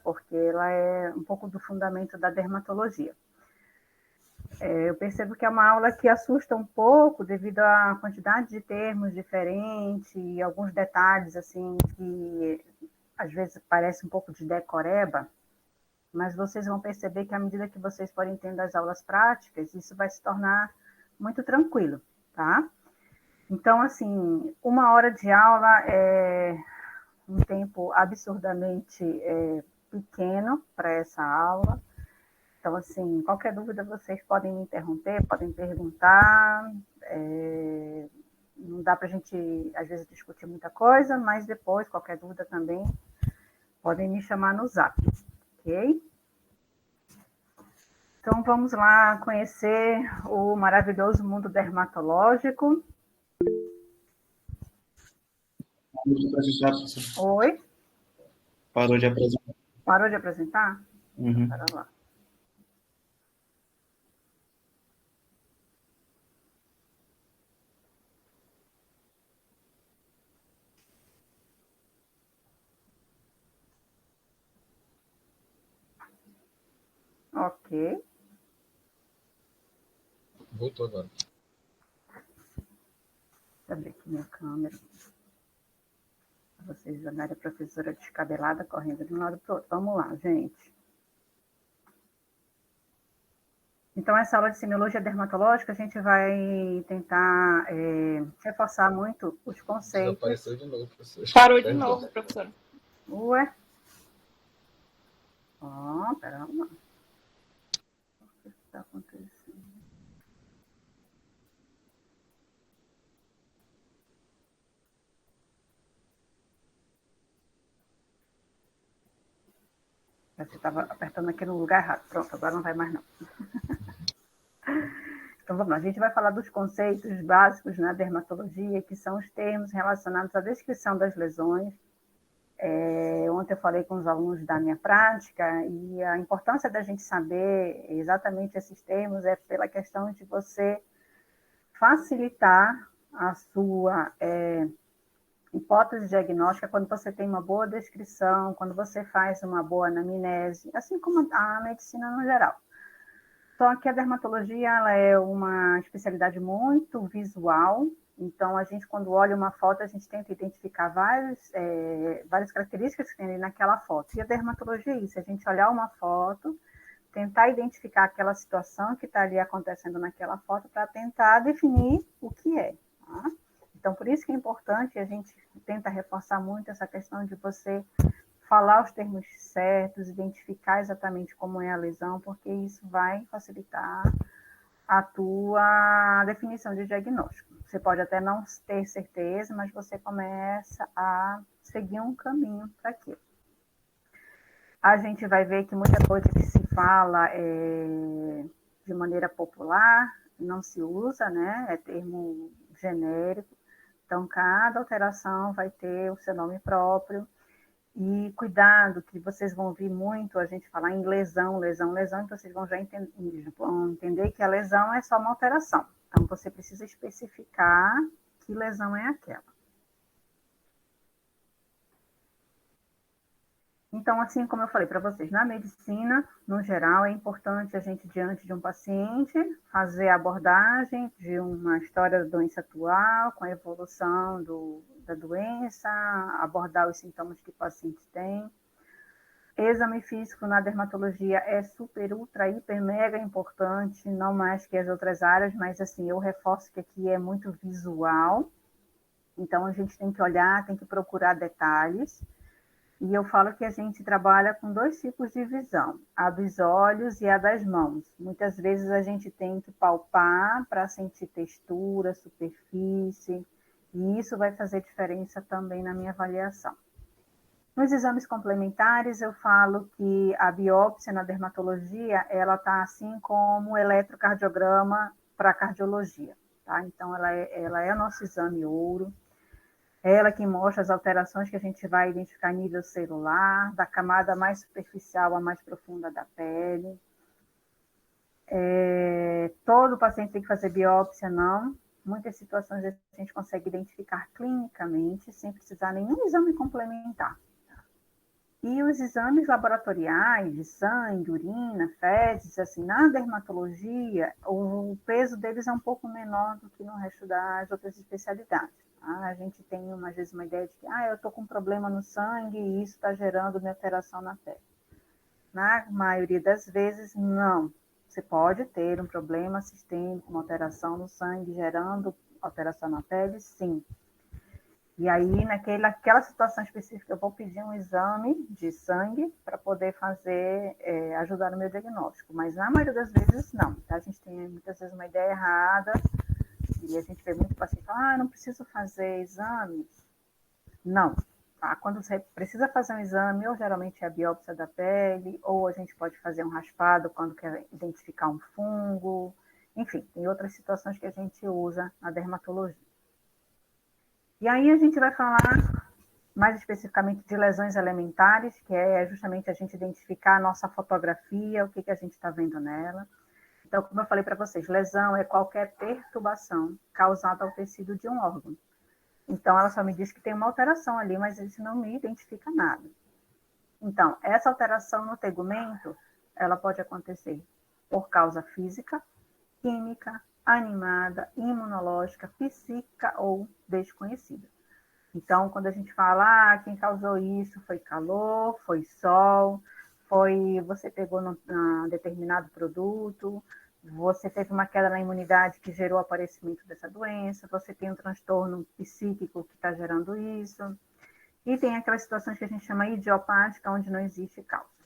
porque ela é um pouco do fundamento da dermatologia. Eu percebo que é uma aula que assusta um pouco devido à quantidade de termos diferentes e alguns detalhes assim que às vezes parece um pouco de decoreba, mas vocês vão perceber que à medida que vocês forem tendo as aulas práticas, isso vai se tornar muito tranquilo, tá? Então, assim, 1 hora de aula é um tempo absurdamente pequeno para essa aula. Então, assim, qualquer dúvida vocês podem me interromper, podem perguntar. Não dá para a gente, às vezes, discutir muita coisa, mas depois, qualquer dúvida também, podem me chamar no Zap, ok? Então, vamos lá conhecer o maravilhoso mundo dermatológico. Oi? Parou de apresentar. Parou de apresentar? Uhum. Para lá. Ok. Voltou agora. Deixa eu abrir aqui minha câmera. Para vocês verem a professora descabelada correndo de um lado para o outro. Vamos lá, gente. Então, essa aula de semiologia dermatológica, a gente vai tentar reforçar muito os conceitos. Desapareceu de novo, professor. Parou de novo, professora. Ué? Pera lá. O que está acontecendo? Você estava apertando aqui no lugar errado. Pronto, agora não vai mais não. Então, vamos lá. A gente vai falar dos conceitos básicos na dermatologia, que são os termos relacionados à descrição das lesões. Ontem eu falei com os alunos da minha prática e a importância da gente saber exatamente esses termos é pela questão de você facilitar a sua hipótese diagnóstica quando você tem uma boa descrição, quando você faz uma boa anamnese, assim como a medicina no geral. Só que a dermatologia ela é uma especialidade muito visual, então a gente, quando olha uma foto, a gente tenta identificar várias características que tem ali naquela foto. E a dermatologia é isso, a gente olhar uma foto, tentar identificar aquela situação que está ali acontecendo naquela foto para tentar definir o que é. Tá? Então, por isso que é importante, a gente tenta reforçar muito essa questão de você falar os termos certos, identificar exatamente como é a lesão, porque isso vai facilitar a tua definição de diagnóstico. Você pode até não ter certeza, mas você começa a seguir um caminho para aquilo. A gente vai ver que muita coisa que se fala de maneira popular não se usa, né? É termo genérico. Então, cada alteração vai ter o seu nome próprio. E cuidado, que vocês vão ouvir muito a gente falar em lesão, lesão, lesão, então vocês vão entender que a lesão é só uma alteração. Então, você precisa especificar que lesão é aquela. Então, assim como eu falei para vocês, na medicina, no geral, é importante a gente, diante de um paciente, fazer a abordagem de uma história da doença atual, com a evolução da doença, abordar os sintomas que o paciente tem. Exame físico na dermatologia é super, ultra, hiper, mega importante, não mais que as outras áreas, mas assim, eu reforço que aqui é muito visual, então a gente tem que olhar, tem que procurar detalhes. E eu falo que a gente trabalha com 2 tipos de visão, a dos olhos e a das mãos. Muitas vezes a gente tem que palpar para sentir textura, superfície, e isso vai fazer diferença também na minha avaliação. Nos exames complementares, eu falo que a biópsia na dermatologia, ela está assim como o eletrocardiograma para a cardiologia, tá? Então, ela é o nosso exame ouro. É ela que mostra as alterações que a gente vai identificar a nível celular, da camada mais superficial à mais profunda da pele. Todo paciente tem que fazer biópsia, não. Muitas situações a gente consegue identificar clinicamente, sem precisar nenhum exame complementar. E os exames laboratoriais de sangue, urina, fezes, assim, na dermatologia, o peso deles é um pouco menor do que no resto das outras especialidades. Tá? A gente tem, às vezes, uma ideia de que eu estou com um problema no sangue e isso está gerando uma alteração na pele. Na maioria das vezes, não. Você pode ter um problema sistêmico, uma alteração no sangue, gerando alteração na pele, sim. E aí, naquela situação específica, eu vou pedir um exame de sangue para poder fazer, ajudar no meu diagnóstico. Mas na maioria das vezes, não. Tá? A gente tem muitas vezes uma ideia errada e a gente vê muito paciente falar, eu não preciso fazer exames. Não. Tá? Quando você precisa fazer um exame, ou geralmente é a biópsia da pele, ou a gente pode fazer um raspado quando quer identificar um fungo. Enfim, tem outras situações que a gente usa na dermatologia. E aí a gente vai falar mais especificamente de lesões elementares, que é justamente a gente identificar a nossa fotografia, o que a gente está vendo nela. Então, como eu falei para vocês, lesão é qualquer perturbação causada ao tecido de um órgão. Então, ela só me diz que tem uma alteração ali, mas isso não me identifica nada. Então, essa alteração no tegumento, ela pode acontecer por causa física, química, animada, imunológica, psíquica ou desconhecida. Então, quando a gente fala, quem causou isso foi calor, foi sol, foi você pegou num determinado produto, você teve uma queda na imunidade que gerou o aparecimento dessa doença, você tem um transtorno psíquico que está gerando isso, e tem aquelas situações que a gente chama idiopática, onde não existe causa.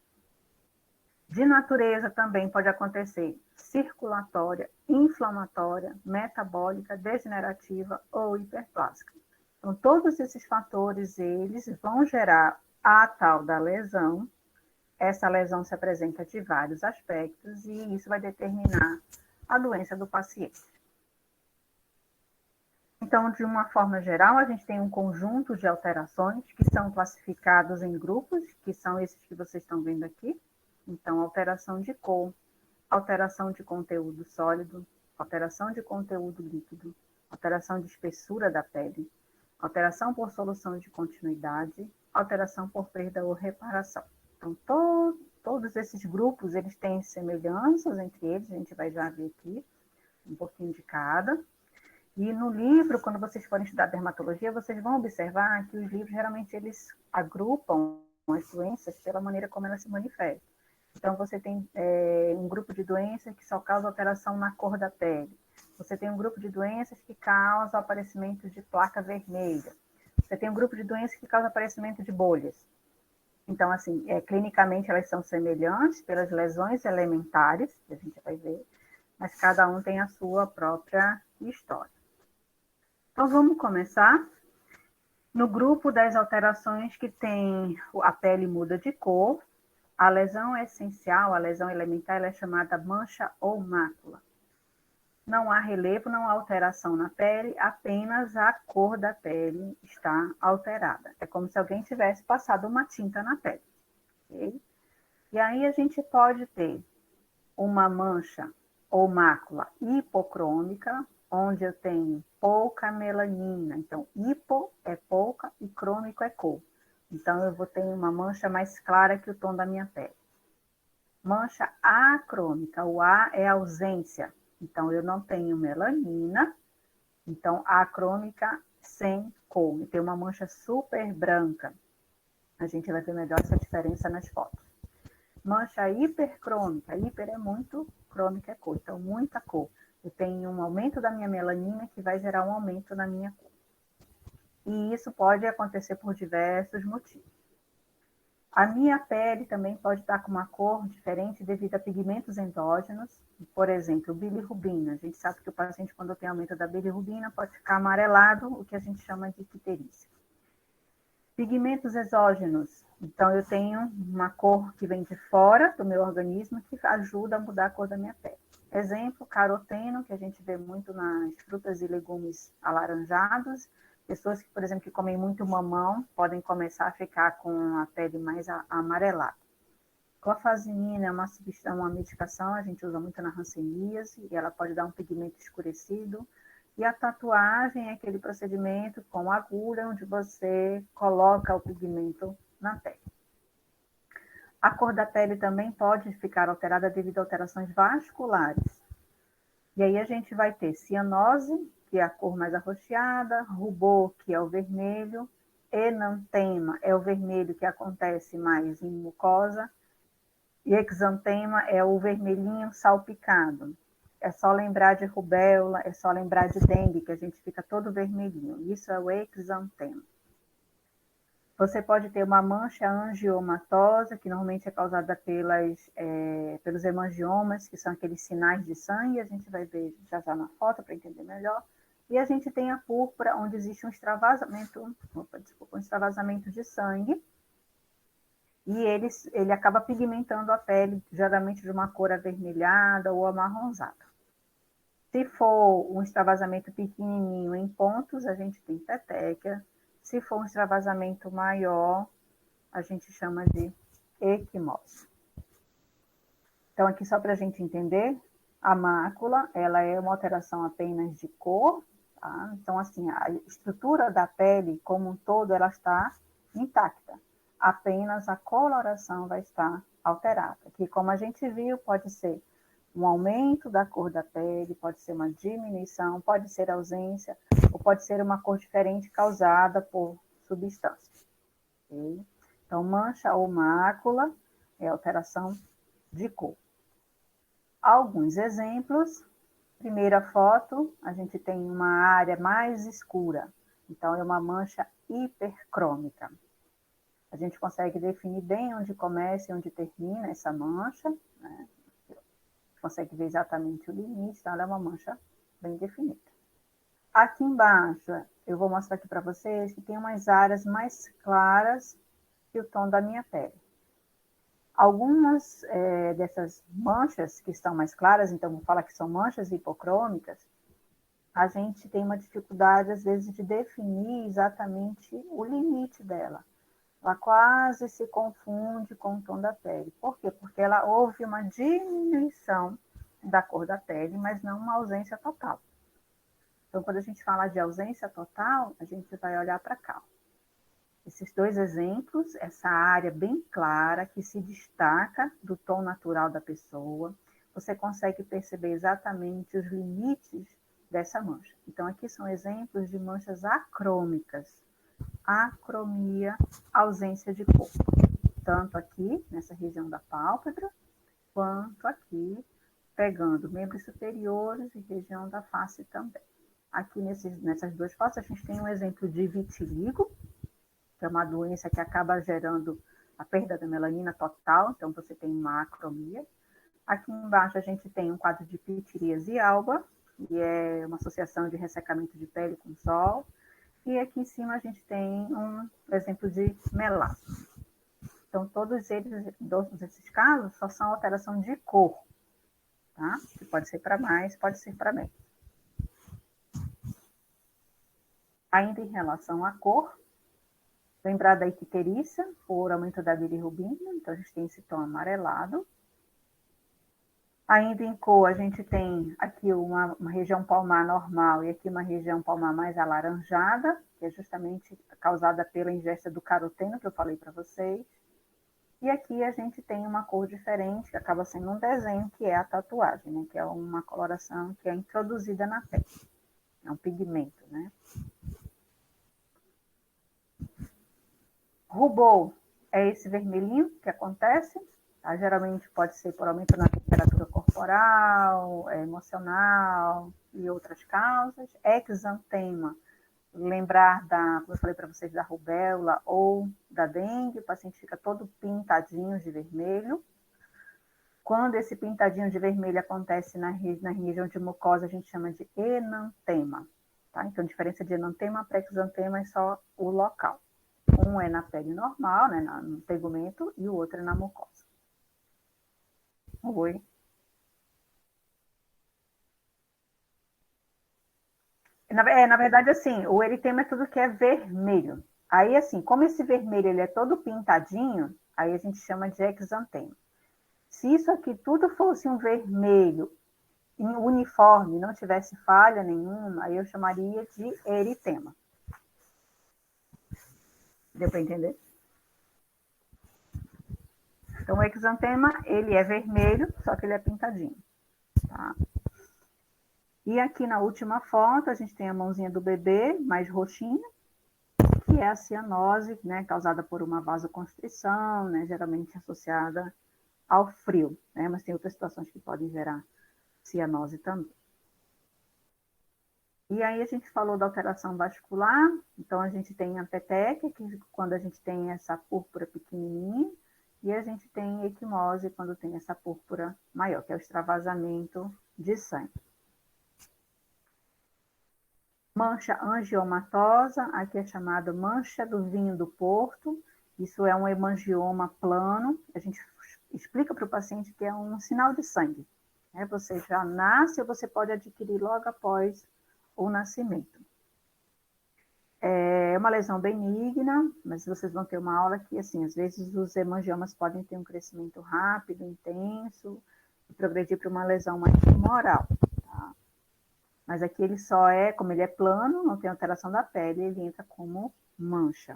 De natureza também pode acontecer circulatória, inflamatória, metabólica, degenerativa ou hiperplásica. Então, todos esses fatores, eles vão gerar a tal da lesão. Essa lesão se apresenta de vários aspectos e isso vai determinar a doença do paciente. Então, de uma forma geral, a gente tem um conjunto de alterações que são classificados em grupos, que são esses que vocês estão vendo aqui. Então, alteração de cor, alteração de conteúdo sólido, alteração de conteúdo líquido, alteração de espessura da pele, alteração por solução de continuidade, alteração por perda ou reparação. Então, todos esses grupos, eles têm semelhanças entre eles, a gente vai já ver aqui um pouquinho de cada. E no livro, quando vocês forem estudar dermatologia, vocês vão observar que os livros, geralmente, eles agrupam as doenças pela maneira como elas se manifestam. Então, você tem um grupo de doenças que só causa alteração na cor da pele. Você tem um grupo de doenças que causa aparecimento de placa vermelha. Você tem um grupo de doenças que causa aparecimento de bolhas. Então, assim, clinicamente elas são semelhantes pelas lesões elementares, que a gente vai ver, mas cada um tem a sua própria história. Então, vamos começar. No grupo das alterações que tem a pele muda de cor, a lesão essencial, a lesão elementar, ela é chamada mancha ou mácula. Não há relevo, não há alteração na pele, apenas a cor da pele está alterada. É como se alguém tivesse passado uma tinta na pele. Okay? E aí a gente pode ter uma mancha ou mácula hipocrômica, onde eu tenho pouca melanina. Então, hipo é pouca e crômico é cor. Então, eu vou ter uma mancha mais clara que o tom da minha pele. Mancha acrômica, o A é ausência. Então, eu não tenho melanina. Então, acrômica sem cor. E tem uma mancha super branca. A gente vai ver melhor essa diferença nas fotos. Mancha hipercrômica. Hiper é muito, crômica é cor. Então, muita cor. Eu tenho um aumento da minha melanina que vai gerar um aumento na minha cor. E isso pode acontecer por diversos motivos. A minha pele também pode estar com uma cor diferente devido a pigmentos endógenos, por exemplo, bilirrubina. A gente sabe que o paciente, quando tem aumento da bilirrubina, pode ficar amarelado, o que a gente chama de icterícia. Pigmentos exógenos. Então, eu tenho uma cor que vem de fora do meu organismo que ajuda a mudar a cor da minha pele. Exemplo, caroteno, que a gente vê muito nas frutas e legumes alaranjados. Pessoas que, por exemplo, que comem muito mamão, podem começar a ficar com a pele mais amarelada. Clofazimina é uma medicação, a gente usa muito na hanseníase, e ela pode dar um pigmento escurecido. E a tatuagem é aquele procedimento com agulha, onde você coloca o pigmento na pele. A cor da pele também pode ficar alterada devido a alterações vasculares. E aí a gente vai ter cianose, que é a cor mais arroxeada, rubor, que é o vermelho, enantema é o vermelho que acontece mais em mucosa, e exantema é o vermelhinho salpicado. É só lembrar de rubéola, é só lembrar de dengue, que a gente fica todo vermelhinho. Isso é o exantema. Você pode ter uma mancha angiomatosa, que normalmente é causada pelos hemangiomas, que são aqueles sinais de sangue, a gente vai ver já já na foto para entender melhor. E a gente tem a púrpura, onde existe um extravasamento de sangue, e ele acaba pigmentando a pele, geralmente de uma cor avermelhada ou amarronzada. Se for um extravasamento pequenininho em pontos, a gente tem petequia. Se for um extravasamento maior, a gente chama de equimose. Então, aqui só para a gente entender, a mácula, ela é uma alteração apenas de cor, tá? Então, assim, a estrutura da pele como um todo, ela está intacta. Apenas a coloração vai estar alterada. Que, como a gente viu, pode ser um aumento da cor da pele, pode ser uma diminuição, pode ser ausência, ou pode ser uma cor diferente causada por substâncias. Okay? Então, mancha ou mácula é alteração de cor. Alguns exemplos. Primeira foto, a gente tem uma área mais escura. Então, é uma mancha hipercrômica. A gente consegue definir bem onde começa e onde termina essa mancha, né? Consegue ver exatamente o limite, então ela é uma mancha bem definida. Aqui embaixo, eu vou mostrar aqui para vocês que tem umas áreas mais claras que o tom da minha pele. Algumas dessas manchas que estão mais claras, então vou falar que são manchas hipocrômicas, a gente tem uma dificuldade, às vezes, de definir exatamente o limite dela. Ela quase se confunde com o tom da pele. Por quê? Porque houve uma diminuição da cor da pele, mas não uma ausência total. Então, quando a gente fala de ausência total, a gente vai olhar para cá. Esses dois exemplos, essa área bem clara, que se destaca do tom natural da pessoa, você consegue perceber exatamente os limites dessa mancha. Então, aqui são exemplos de manchas acrômicas. Acromia, ausência de cor. Tanto aqui, nessa região da pálpebra, quanto aqui, pegando membros superiores e região da face também. Aqui nessas duas fotos, a gente tem um exemplo de vitiligo, que é uma doença que acaba gerando a perda da melanina total, então você tem uma acromia. Aqui embaixo a gente tem um quadro de pitiríase alba, que é uma associação de ressecamento de pele com sol. E aqui em cima a gente tem um exemplo de melasma. Então, todos esses casos só são alteração de cor, tá? Que pode ser para mais, pode ser para menos. Ainda em relação à cor, lembrar da icterícia, por aumento da bilirrubina, então a gente tem esse tom amarelado. Ainda em cor, a gente tem aqui uma região palmar normal e aqui uma região palmar mais alaranjada, que é justamente causada pela ingesta do caroteno, que eu falei para vocês. E aqui a gente tem uma cor diferente, que acaba sendo um desenho, que é a tatuagem, né? Que é uma coloração que é introduzida na pele. É um pigmento, né? Rubor é esse vermelhinho que acontece. Tá? Geralmente pode ser por aumento na temperatura corporal, emocional e outras causas. Exantema, lembrar como eu falei para vocês, da rubéola ou da dengue, o paciente fica todo pintadinho de vermelho. Quando esse pintadinho de vermelho acontece na região de mucosa, a gente chama de enantema. Tá? Então, a diferença de enantema para exantema é só o local. Um é na pele normal, né, no tegumento, e o outro é na mucosa. Oi. Na verdade, assim, o eritema é tudo que é vermelho. Aí, assim, como esse vermelho ele é todo pintadinho, aí a gente chama de exantema. Se isso aqui tudo fosse um vermelho uniforme, não tivesse falha nenhuma, aí eu chamaria de eritema. Deu para entender? Então, o exantema, ele é vermelho, só que ele é pintadinho, tá? E aqui na última foto, a gente tem a mãozinha do bebê, mais roxinha, que é a cianose, né, causada por uma vasoconstrição, né, geralmente associada ao frio, né, mas tem outras situações que podem gerar cianose também. E aí a gente falou da alteração vascular, então a gente tem a peteca, que quando a gente tem essa púrpura pequenininha, e a gente tem equimose quando tem essa púrpura maior, que é o extravasamento de sangue. Mancha angiomatosa, aqui é chamada mancha do vinho do Porto, isso é um hemangioma plano, a gente explica para o paciente que é um sinal de sangue, né? Você já nasce ou você pode adquirir logo após o nascimento. É uma lesão benigna, mas vocês vão ter uma aula que, assim, às vezes os hemangiomas podem ter um crescimento rápido, intenso, e progredir para uma lesão mais tumoral, tá? Mas aqui ele só é, como ele é plano, não tem alteração da pele, ele entra como mancha.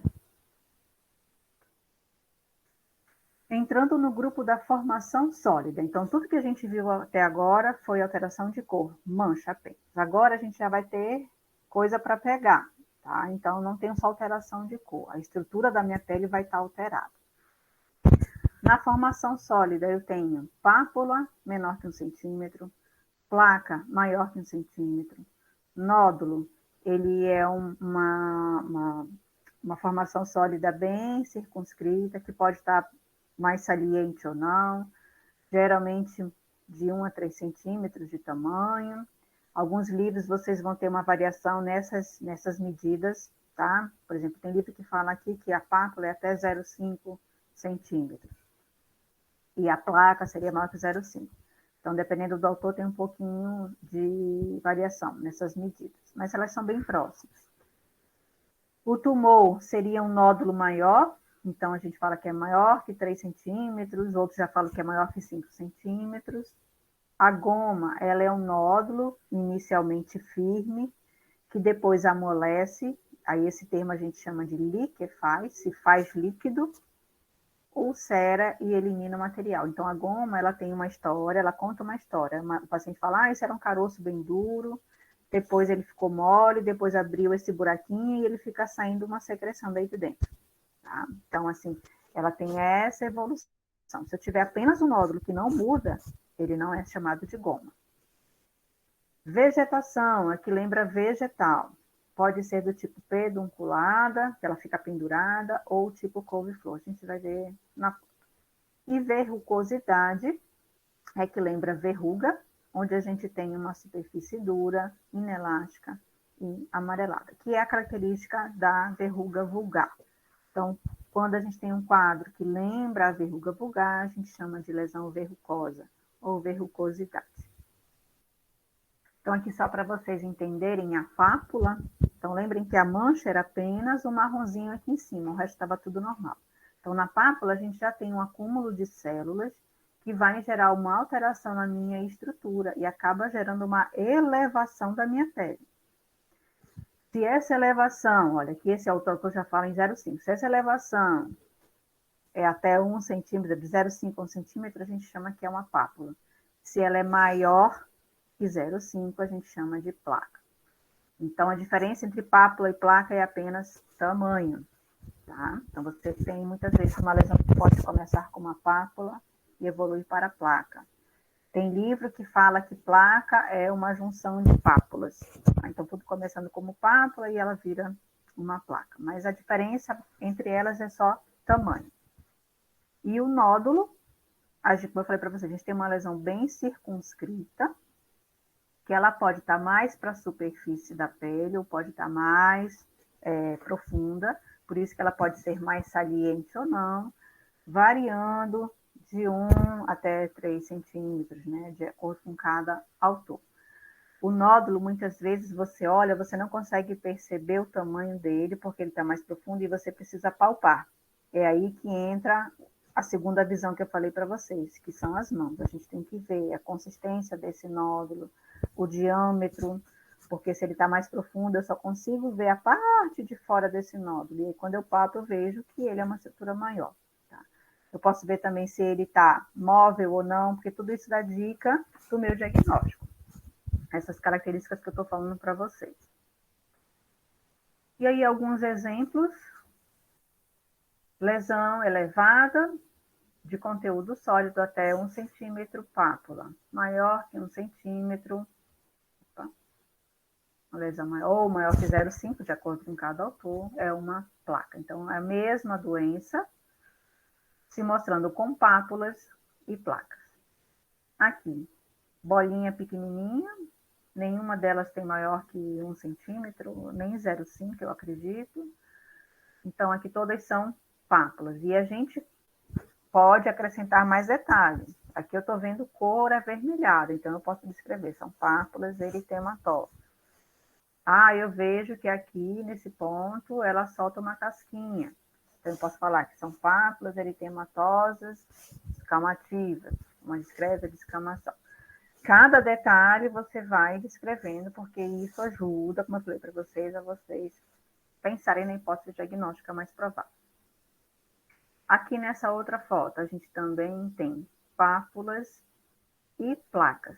Entrando no grupo da formação sólida. Então, tudo que a gente viu até agora foi alteração de cor, mancha apenas. Agora a gente já vai ter coisa para pegar, tá? Então, não tem só alteração de cor. A estrutura da minha pele vai estar alterada. Na formação sólida, eu tenho pápula menor que 1 centímetro, placa maior que 1 centímetro, nódulo, ele é uma formação sólida bem circunscrita, que pode estar mais saliente ou não, geralmente de 1 a 3 centímetros de tamanho. Alguns livros vocês vão ter uma variação nessas medidas, tá? Por exemplo, tem livro que fala aqui que a pápula é até 0,5 centímetros. E a placa seria maior que 0,5. Então, dependendo do autor, tem um pouquinho de variação nessas medidas, mas elas são bem próximas. O tumor seria um nódulo maior, então a gente fala que é maior que 3 centímetros, outros já falam que é maior que 5 centímetros. A goma, ela é um nódulo inicialmente firme, que depois amolece, aí esse termo a gente chama de liquefaz, se faz líquido, ulcera e elimina o material. Então, a goma, ela tem uma história, ela conta uma história. O paciente fala, isso era um caroço bem duro, depois ele ficou mole, depois abriu esse buraquinho e ele fica saindo uma secreção daí de dentro. Tá? Então, assim, ela tem essa evolução. Se eu tiver apenas um nódulo que não muda, ele não é chamado de goma. Vegetação, aqui lembra vegetal. Pode ser do tipo pedunculada, que ela fica pendurada, ou tipo couve-flor. A gente vai ver na foto. E verrucosidade, é que lembra verruga, onde a gente tem uma superfície dura, inelástica e amarelada, que é a característica da verruga vulgar. Então, quando a gente tem um quadro que lembra a verruga vulgar, a gente chama de lesão verrucosa ou verrucosidade. Então, aqui só para vocês entenderem a pápula. Então, lembrem que a mancha era apenas o marronzinho aqui em cima, o resto estava tudo normal. Então, na pápula, a gente já tem um acúmulo de células que vai gerar uma alteração na minha estrutura e acaba gerando uma elevação da minha pele. Se essa elevação, olha, aqui esse autor que eu já falo em 0,5, se essa elevação é até 1 centímetro, de 0,5 a 1 centímetro, a gente chama que é uma pápula. Se ela é maior que 0,5, a gente chama de placa. Então, a diferença entre pápula e placa é apenas tamanho, tá? Então, você tem muitas vezes uma lesão que pode começar com uma pápula e evoluir para a placa. Tem livro que fala que placa é uma junção de pápulas. Tá? Então, tudo começando como pápula e ela vira uma placa. Mas a diferença entre elas é só tamanho. E o nódulo, como eu falei para vocês, a gente tem uma lesão bem circunscrita, que ela pode estar mais para a superfície da pele ou pode estar mais profunda, por isso que ela pode ser mais saliente ou não, variando de 1 até 3 centímetros, né, de acordo com cada autor. O nódulo, muitas vezes, você olha, você não consegue perceber o tamanho dele, porque ele está mais profundo e você precisa palpar. É aí que entra a segunda visão que eu falei para vocês, que são as mãos. A gente tem que ver a consistência desse nódulo, o diâmetro, porque se ele está mais profundo, eu só consigo ver a parte de fora desse nódulo. E aí, quando eu palpo, eu vejo que ele é uma estrutura maior. Tá? Eu posso ver também se ele está móvel ou não, porque tudo isso dá dica do meu diagnóstico. Essas características que eu estou falando para vocês. E aí, alguns exemplos. Lesão elevada, de conteúdo sólido até 1 centímetro, pápula. Maior que 1 centímetro, uma lesão maior, ou maior que 0,5, de acordo com cada autor, é uma placa. Então, é a mesma doença, se mostrando com pápulas e placas. Aqui, bolinha pequenininha, nenhuma delas tem maior que 1 centímetro, nem 0,5, eu acredito. Então, aqui todas são pápulas. E a gente pode acrescentar mais detalhes. Aqui eu estou vendo cor avermelhada, então eu posso descrever, são pápulas eritematosas. Eu vejo que aqui, nesse ponto, ela solta uma casquinha. Então, eu posso falar que são pápulas eritematosas descamativas, uma discreta descamação. Cada detalhe você vai descrevendo, porque isso ajuda, como eu falei para vocês, a vocês pensarem na hipótese diagnóstica mais provável. Aqui nessa outra foto, a gente também tem pápulas e placas.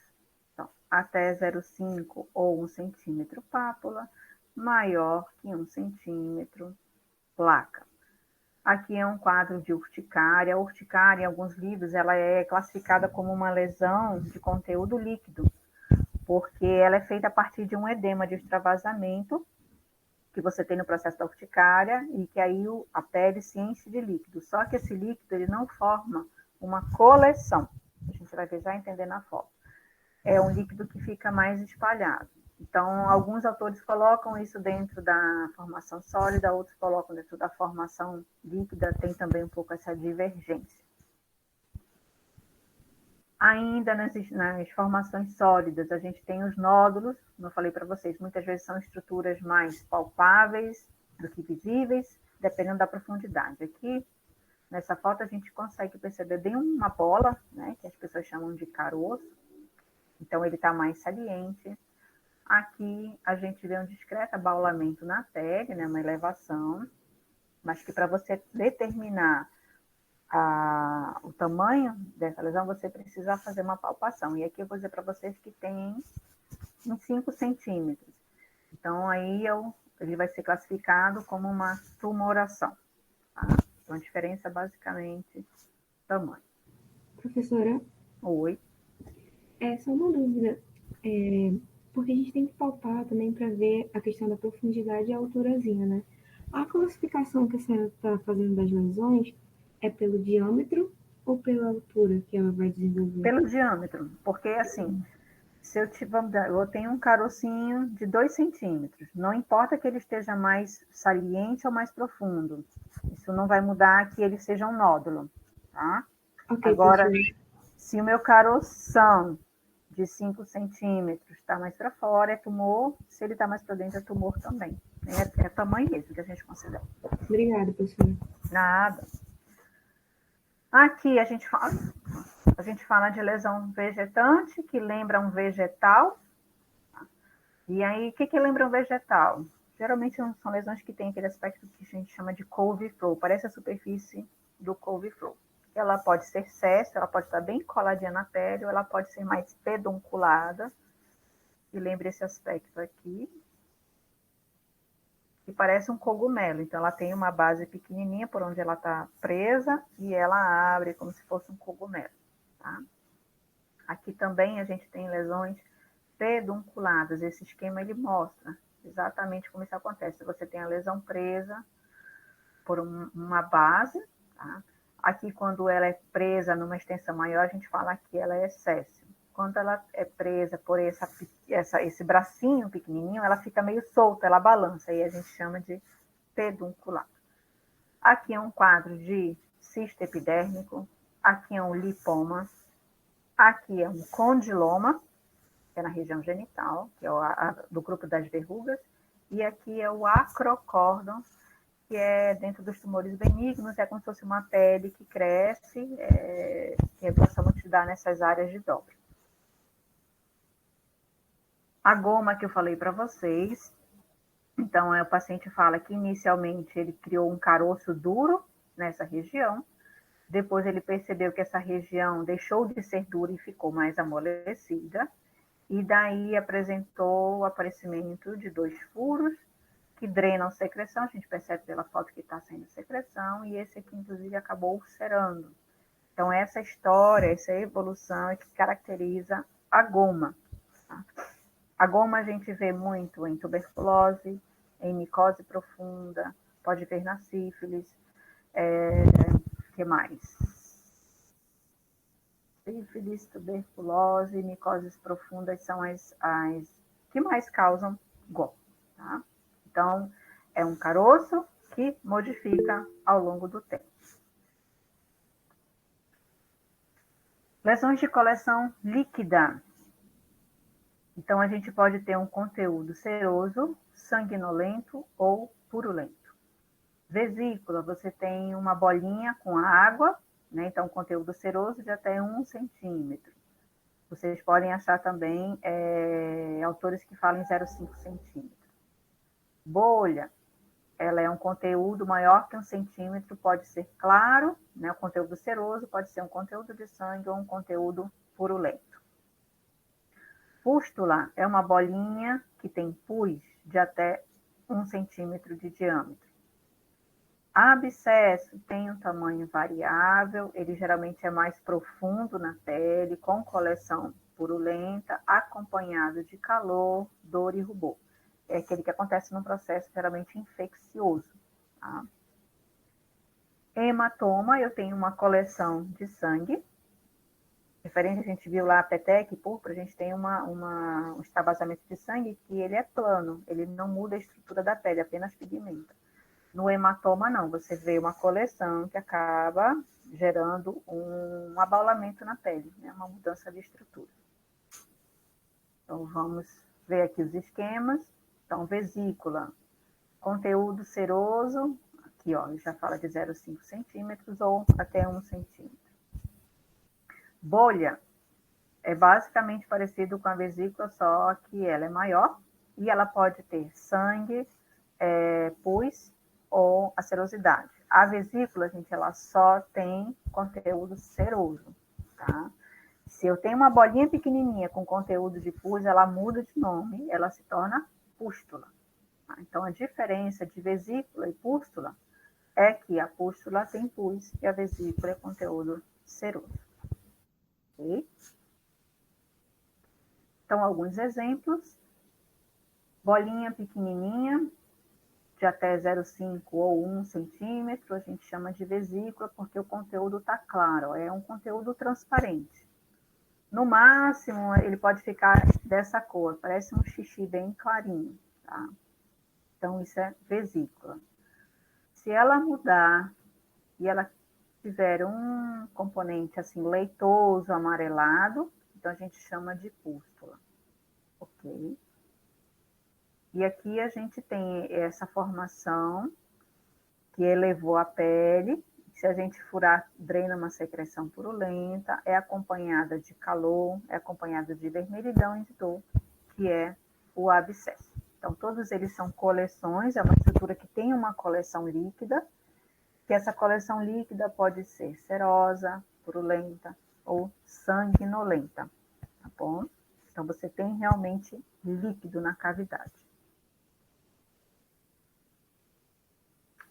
Então, até 0,5 ou 1 centímetro pápula, maior que 1 centímetro placa. Aqui é um quadro de urticária. A urticária, em alguns livros, ela é classificada como uma lesão de conteúdo líquido, porque ela é feita a partir de um edema de extravasamento que você tem no processo da urticária e que aí a pele se enche de líquido. Só que esse líquido ele não forma uma coleção. A gente vai ver já entender na foto. É um líquido que fica mais espalhado. Então, alguns autores colocam isso dentro da formação sólida, outros colocam dentro da formação líquida, tem também um pouco essa divergência. Ainda nas formações sólidas, a gente tem os nódulos, como eu falei para vocês, muitas vezes são estruturas mais palpáveis do que visíveis, dependendo da profundidade. Aqui, nessa foto, a gente consegue perceber bem uma bola, né, que as pessoas chamam de caroço, então ele está mais saliente. Aqui, a gente vê um discreto abaulamento na pele, né, uma elevação, mas que para você determinar o tamanho dessa lesão, você precisa fazer uma palpação. E aqui eu vou dizer para vocês que tem uns 5 centímetros. Então, aí ele vai ser classificado como uma tumoração. Tá? Então, a diferença é basicamente tamanho. Professora? Oi. Só uma dúvida. Porque a gente tem que palpar também para ver a questão da profundidade e a alturazinha, né? A classificação que a senhora está fazendo das lesões é pelo diâmetro ou pela altura que ela vai desenvolver? Pelo diâmetro, porque assim, se eu tenho um carocinho de 2 centímetros, não importa que ele esteja mais saliente ou mais profundo, isso não vai mudar que ele seja um nódulo, tá? Okay, agora, professora. Se o meu caroção de 5 centímetros está mais para fora, é tumor, se ele está mais para dentro, é tumor também. É tamanho mesmo que a gente considera. Obrigada, professora. Nada. Aqui a gente fala de lesão vegetante, que lembra um vegetal. E aí, o que lembra um vegetal? Geralmente são lesões que têm aquele aspecto que a gente chama de couve-flor, parece a superfície do couve-flor. Ela pode ser séssil, ela pode estar bem coladinha na pele, ou ela pode ser mais pedunculada. E lembre esse aspecto aqui. Que parece um cogumelo. Então, ela tem uma base pequenininha por onde ela está presa e ela abre como se fosse um cogumelo. Tá? Aqui também a gente tem lesões pedunculadas. Esse esquema ele mostra exatamente como isso acontece. Você tem a lesão presa por uma base. Tá? Aqui, quando ela é presa numa extensão maior, a gente fala que ela é séssil. Quando ela é presa por esse bracinho pequenininho, ela fica meio solta, ela balança, e a gente chama de pedunculado. Aqui é um quadro de cisto epidérmico, aqui é um lipoma, aqui é um condiloma, que é na região genital, que é do grupo das verrugas, e aqui é o acrocórdon, que é dentro dos tumores benignos, é como se fosse uma pele que cresce, que gostamos de dar nessas áreas de dobra. A goma que eu falei para vocês, então o paciente fala que inicialmente ele criou um caroço duro nessa região, Depois ele percebeu que essa região deixou de ser dura e ficou mais amolecida. E daí apresentou o aparecimento de 2 furos que drenam secreção. A gente percebe pela foto que está saindo secreção. E esse aqui, inclusive, acabou ulcerando. Então, essa história, essa evolução é que caracteriza a goma. Tá? A goma a gente vê muito em tuberculose, em micose profunda, pode ver na sífilis. Que mais? Sífilis, tuberculose, micoses profundas são as que mais causam goma. Tá? Então, é um caroço que modifica ao longo do tempo. Lesões de coleção líquida. Então, a gente pode ter um conteúdo seroso, sanguinolento ou purulento. Vesícula, você tem uma bolinha com água, né? Então, conteúdo seroso de até 1 centímetro. Vocês podem achar também autores que falam em 0,5 centímetro. Bolha, ela é um conteúdo maior que 1 centímetro, pode ser claro, né? O conteúdo seroso pode ser um conteúdo de sangue ou um conteúdo purulento. Pústula é uma bolinha que tem pus de até 1 centímetro de diâmetro. Abscesso tem um tamanho variável, ele geralmente é mais profundo na pele, com coleção purulenta, acompanhado de calor, dor e rubor. É aquele que acontece num processo geralmente infeccioso. Tá? Hematoma, eu tenho uma coleção de sangue. Diferente, a gente viu lá a peteca e púrpura, a gente tem um extravasamento de sangue que ele é plano, ele não muda a estrutura da pele, apenas pigmenta. No hematoma, não, você vê uma coleção que acaba gerando um abaulamento na pele, né? Uma mudança de estrutura. Então, vamos ver aqui os esquemas. Então, vesícula, conteúdo seroso, aqui ó, já fala de 0,5 centímetros ou até 1 centímetro. Bolha é basicamente parecido com a vesícula, só que ela é maior e ela pode ter sangue, pus ou a serosidade. A vesícula, gente, ela só tem conteúdo seroso, tá? Se eu tenho uma bolinha pequenininha com conteúdo de pus, ela muda de nome, ela se torna pústula. Tá? Então, a diferença de vesícula e pústula é que a pústula tem pus e a vesícula é conteúdo seroso. Okay? Então, alguns exemplos. Bolinha pequenininha, de até 0,5 ou 1 centímetro, a gente chama de vesícula, porque o conteúdo está claro, é um conteúdo transparente. No máximo, ele pode ficar dessa cor, parece um xixi bem clarinho, tá? Então, isso é vesícula. Se ela mudar e ela tiver um componente assim, leitoso, amarelado, então a gente chama de pústula, ok? E aqui a gente tem essa formação que elevou a pele. Se a gente furar, drena uma secreção purulenta, é acompanhada de calor, é acompanhada de vermelhidão e de dor, que é o abscesso. Então, todos eles são coleções, é uma estrutura que tem uma coleção líquida, que essa coleção líquida pode ser serosa, purulenta ou sanguinolenta, tá bom? Então, você tem realmente líquido na cavidade.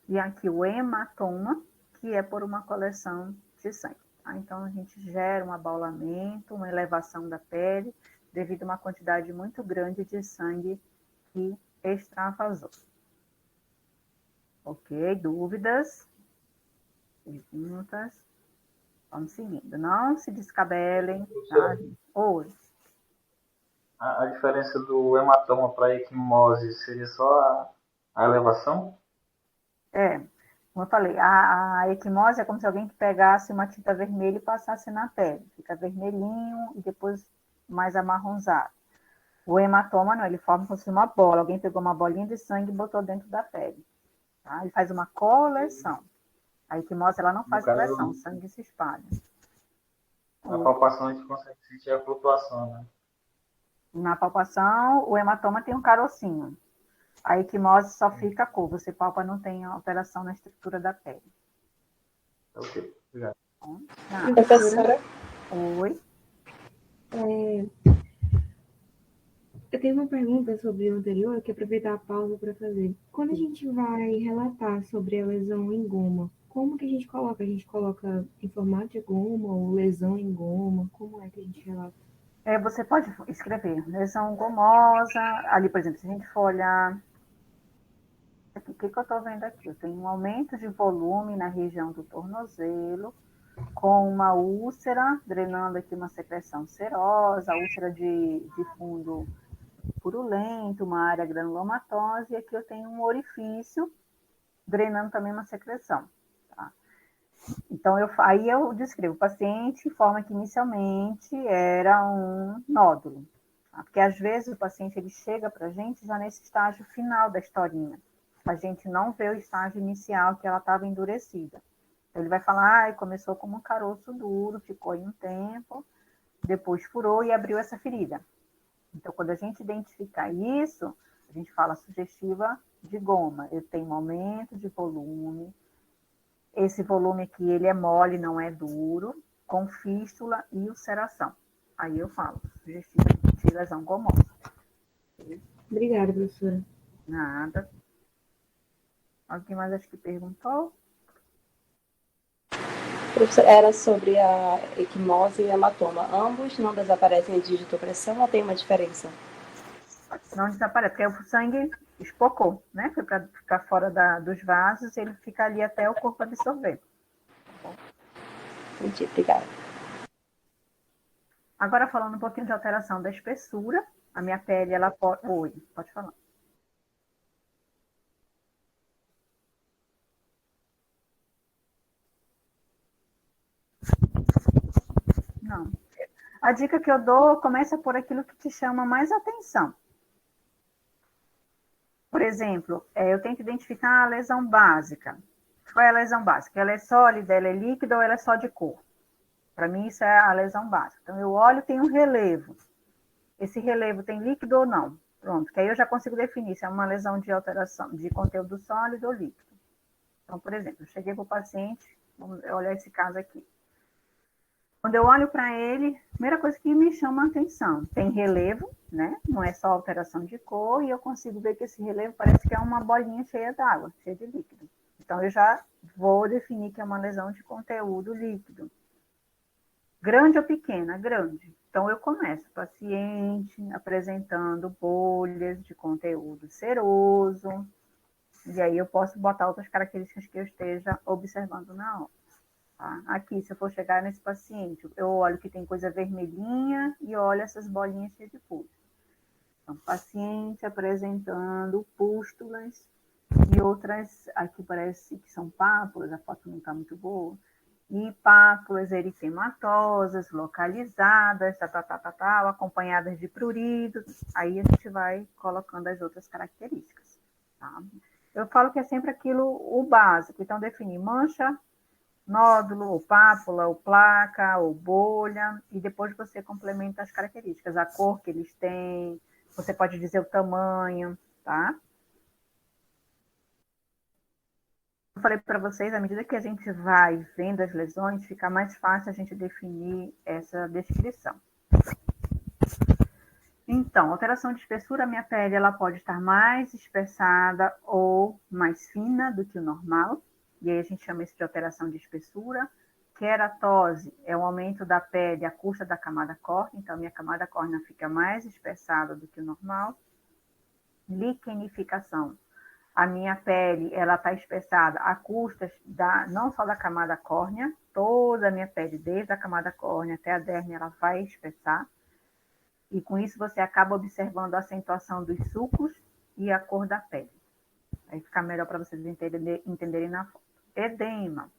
E aqui o hematoma, que é por uma coleção de sangue. Tá? Então, a gente gera um abaulamento, uma elevação da pele, devido a uma quantidade muito grande de sangue que extravasou. Ok? Dúvidas? Perguntas? Vamos seguindo. Não se descabelem. Tá? Oi. A diferença do hematoma para a equimose seria só a elevação? Como eu falei, a equimose é como se alguém que pegasse uma tinta vermelha e passasse na pele. Fica vermelhinho e depois mais amarronzado. O hematoma não, ele forma como se fosse uma bola. Alguém pegou uma bolinha de sangue e botou dentro da pele. Tá? Ele faz uma coleção. A equimose, ela não faz coleção, o sangue se espalha. Na palpação a gente consegue sentir a flutuação, né? Na palpação, o hematoma tem um carocinho. A equimose só fica a cor. Você palpa, não tem alteração na estrutura da pele. Ok, obrigado. Professora, Oi. Eu tenho uma pergunta sobre o anterior, eu quero aproveitar a pausa para fazer. Quando a gente vai relatar sobre a lesão em goma, como que a gente coloca? A gente coloca em formato de goma ou lesão em goma? Como é que a gente relata? Você pode escrever lesão gomosa. Ali, por exemplo, se a gente for olhar. O que eu estou vendo aqui? Eu tenho um aumento de volume na região do tornozelo, com uma úlcera, drenando aqui uma secreção serosa, úlcera de fundo purulento, uma área granulomatosa, e aqui eu tenho um orifício, drenando também uma secreção. Tá? Então, aí eu descrevo, o paciente informa que inicialmente era um nódulo, tá? Porque às vezes o paciente ele chega para a gente já nesse estágio final da historinha. A gente não vê o estágio inicial que ela estava endurecida. Ele vai falar, começou como um caroço duro, ficou aí um tempo, depois furou e abriu essa ferida. Então, quando a gente identificar isso, a gente fala sugestiva de goma. Eu tenho um aumento de volume. Esse volume aqui, ele é mole, não é duro, com fístula e ulceração. Aí eu falo, sugestiva de lesão gomosa. Obrigada, professora. Nada. Alguém mais acho que perguntou? professora, era sobre a equimose e hematoma. Ambos não desaparecem em digitopressão ou tem uma diferença? Não desaparece, porque o sangue espocou, né? Foi para ficar fora dos vasos, ele fica ali até o corpo absorver. Entendi, obrigada. Agora, falando um pouquinho de alteração da espessura, a minha pele, ela pode... Oi, pode falar. Não. A dica que eu dou, começa por aquilo que te chama mais atenção. Por exemplo, eu tento identificar a lesão básica. Qual é a lesão básica? Ela é sólida, ela é líquida ou ela é só de cor? Para mim, isso é a lesão básica. Então, eu olho, tem um relevo. Esse relevo tem líquido ou não? Pronto, que aí eu já consigo definir se é uma lesão de alteração de conteúdo sólido ou líquido. Então, por exemplo, eu cheguei para o paciente, vamos olhar esse caso aqui. Quando eu olho para ele, a primeira coisa que me chama a atenção, tem relevo, né? Não é só alteração de cor, e eu consigo ver que esse relevo parece que é uma bolinha cheia d'água, cheia de líquido. Então, eu já vou definir que é uma lesão de conteúdo líquido. Grande ou pequena? Grande. Então, eu começo o paciente apresentando bolhas de conteúdo seroso, e aí eu posso botar outras características que eu esteja observando na hora. Tá? Aqui, se eu for chegar nesse paciente, eu olho que tem coisa vermelhinha e olho essas bolinhas cheias de pus. Então, paciente apresentando pústulas e outras, aqui parece que são pápulas, a foto não está muito boa, e pápulas eritematosas, localizadas, acompanhadas de pruridos, aí a gente vai colocando as outras características. Tá? Eu falo que é sempre aquilo, o básico, então definir mancha, nódulo, ou pápula, ou placa, ou bolha, e depois você complementa as características, a cor que eles têm, você pode dizer o tamanho, tá? Eu falei para vocês, à medida que a gente vai vendo as lesões, fica mais fácil a gente definir essa descrição. Então, alteração de espessura, a minha pele ela pode estar mais espessada ou mais fina do que o normal, e aí a gente chama isso de alteração de espessura. Queratose é o aumento da pele à custa da camada córnea, então a minha camada córnea fica mais espessada do que o normal. Liquenificação. A minha pele, ela está espessada a custas não só da camada córnea, toda a minha pele, desde a camada córnea até a derme, ela vai espessar. E com isso você acaba observando a acentuação dos sulcos e a cor da pele. Aí fica melhor para vocês entenderem na foto. Edema